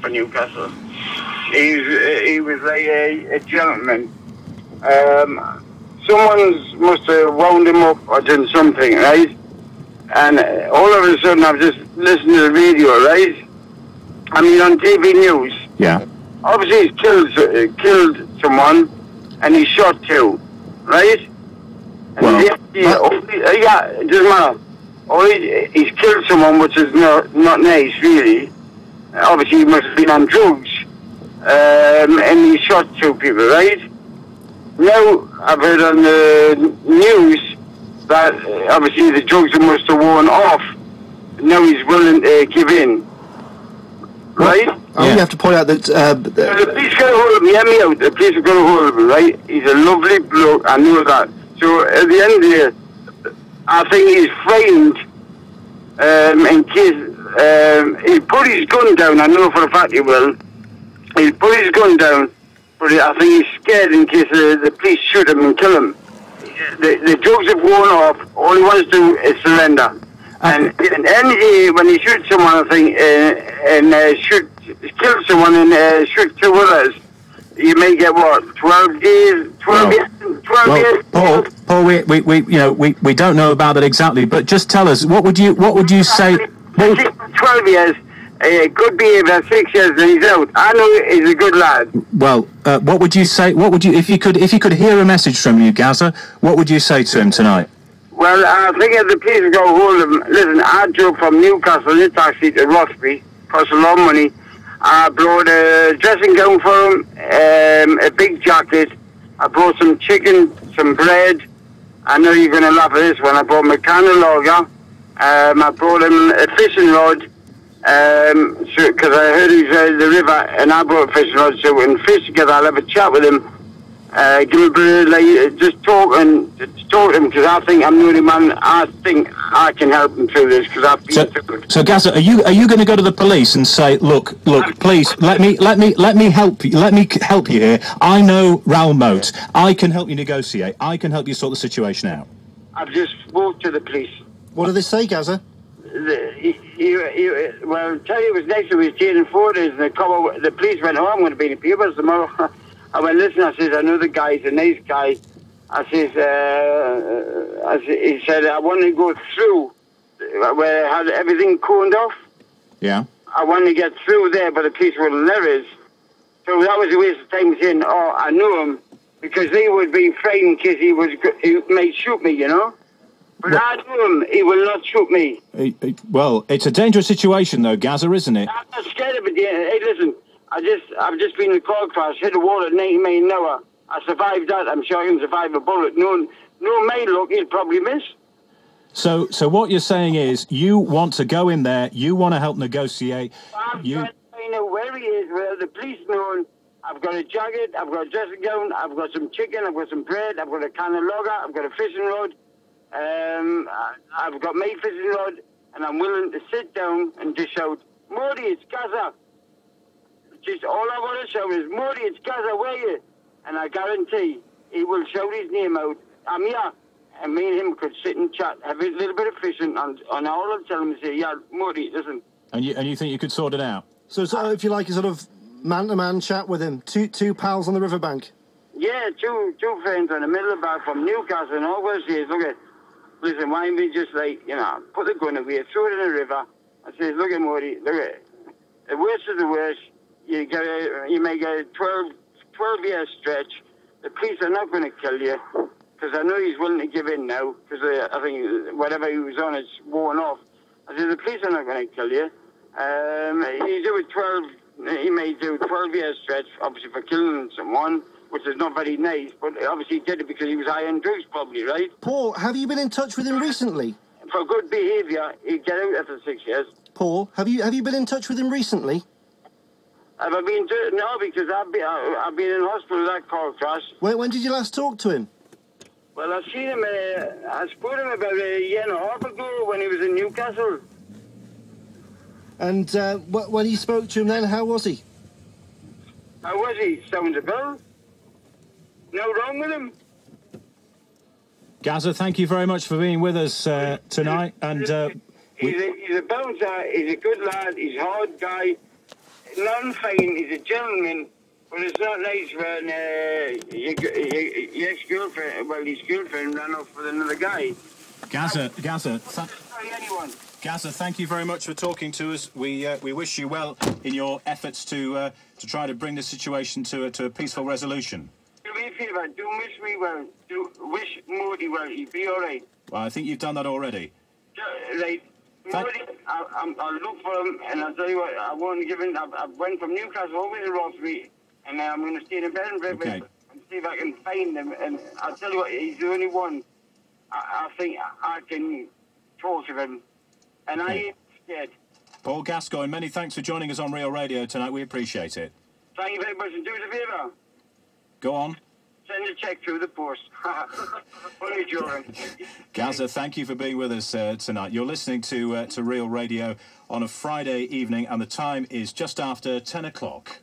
for Newcastle. He was like a gentleman. Someone must have wound him up or done something, right? And all of a sudden, I've just listened to the radio, right? I mean, on TV news. Yeah. Obviously, he's killed someone, and he shot two, right? Well, yeah, it doesn't matter. He's killed someone, which is not nice, really. Obviously, he must have been on drugs, and he shot two people, right? Now, I've heard on the news that obviously the drugs must have worn off. Now he's willing to give in, right? You have to point out that... the police got a hold of him, hear me out. The police have got a hold of him, right? He's a lovely bloke, I know that. So at the end of the day, I think he's frightened in case he'll put his gun down. I know for a fact he will. He'll put his gun down, but I think he's scared in case the police shoot him and kill him. The drugs have worn off. All he wants to do is surrender. And when he shoots someone, I think, kill someone and shoot two others, you may get what, 12 days, 12 years. Paul, we don't know about that exactly, but just tell us, what would you say? 12 years. Good behaviour, 6 years, and he's out. I know he's a good lad. Well, what would you say? What would you, if you could hear a message from you, Gazza? What would you say to him tonight? Well, I think if the police go hold of him. Listen, I drove from Newcastle in a taxi to Rothbury, cost a lot of money. I brought a dressing gown for him, a big jacket. I brought some chicken, some bread. I know you're going to laugh at this one. I brought him a can of lager. I brought him a fishing rod, because I heard he's at the river, and I brought a fishing rod, so we can fish together. I'll have a chat with him. Give him a bit of, just talk to him, because I think I'm the only man. I think I can help him through this, because I've been through it. So Gazza, are you going to go to the police and say, look, please, let me help you here. I know Raoul Moat. I can help you negotiate. I can help you sort the situation out. I've just spoke to the police. What do they say, Gazza? Well, tell you, it was next to his taking photos, and the police went, I'm going to be in the papers tomorrow. I went, listen, I says, I know the guy, he's a nice guy. I says, he said, I want to go through where I had everything coned off. Yeah. I wanted to get through there, but the police wouldn't let us. So that was a waste of time saying, I knew him, because they would be frightened in case he might shoot me, you know. But I knew him, he will not shoot me. Well, it's a dangerous situation, though, Gazza, isn't it? I'm not scared of it. Hey, listen, I've just been in a car crash, hit a wall at 90 miles an hour. I survived that. I'm sure I can survive a bullet. No may look, he'll probably miss. So what you're saying is, you want to go in there, you want to help negotiate. I'm trying to find out where he is, where the police know. I've got a jacket, I've got a dressing gown, I've got some chicken, I've got some bread, I've got a can of lager, I've got a fishing rod. I've got my fishing rod, and I'm willing to sit down and just shout, Morty, it's Gazza. Just all I want to shout is, Morty, it's Gazza, where are you? And I guarantee he will shout his name out. I'm here. And me and him could sit and chat, have a little bit of fishing, and all I'll tell him is say, yeah, Morty, listen. And you think you could sort it out? So if you like a sort of man-to-man chat with him, two pals on the riverbank? Yeah, two friends on the middle of the bar from Newcastle, and all we'll say is, look at, listen, why don't we just, put the gun away, throw it in the river, and say, look at Morty, look at, the worst is the worst, you may get a 12-year stretch. The police are not going to kill you, because I know he's willing to give in now, because I think whatever he was on is worn off. I said, the police are not going to kill you. He may do 12-year stretch, obviously for killing someone, which is not very nice, but obviously he did it because he was high on drugs, probably, right? Paul, have you been in touch with him recently? For good behaviour, he'd get out after 6 years. Paul, have you been in touch with him recently? Have I been to... No, because I've been in hospital with that car crash. When did you last talk to him? Well, I've seen him... I spoke to him about a year and a half ago when he was in Newcastle. And when you spoke to him then, how was he? How was he? Sounds a bell. No wrong with him. Gazza, thank you very much for being with us tonight. And he's a bouncer. He's a good lad. He's a hard guy. non-fine is a gentleman, but it's not nice when your ex-girlfriend, well, his girlfriend ran off with another guy. Gazza, Anyone. Gazza, thank you very much for talking to us. We wish you well in your efforts to try to bring the situation to a peaceful resolution. Do me a favour, do wish me well. Do wish Modi well. He'll be all right. Well, I think you've done that already. Right. Modi, I'll look for him, and I'll tell you what, I won't give him. I went from Newcastle over to Rossby, and I'm going to stay in Edinburgh and see if I can find him. And I'll tell you what, he's the only one I think I can talk to him. And I ain't scared. Paul Gascoigne, many thanks for joining us on Real Radio tonight. We appreciate it. Thank you very much, and do us a favour. Go on. Send a cheque through the post. Only joking. Gazza, thank you for being with us tonight. You're listening to Real Radio on a Friday evening, and the time is just after 10 o'clock.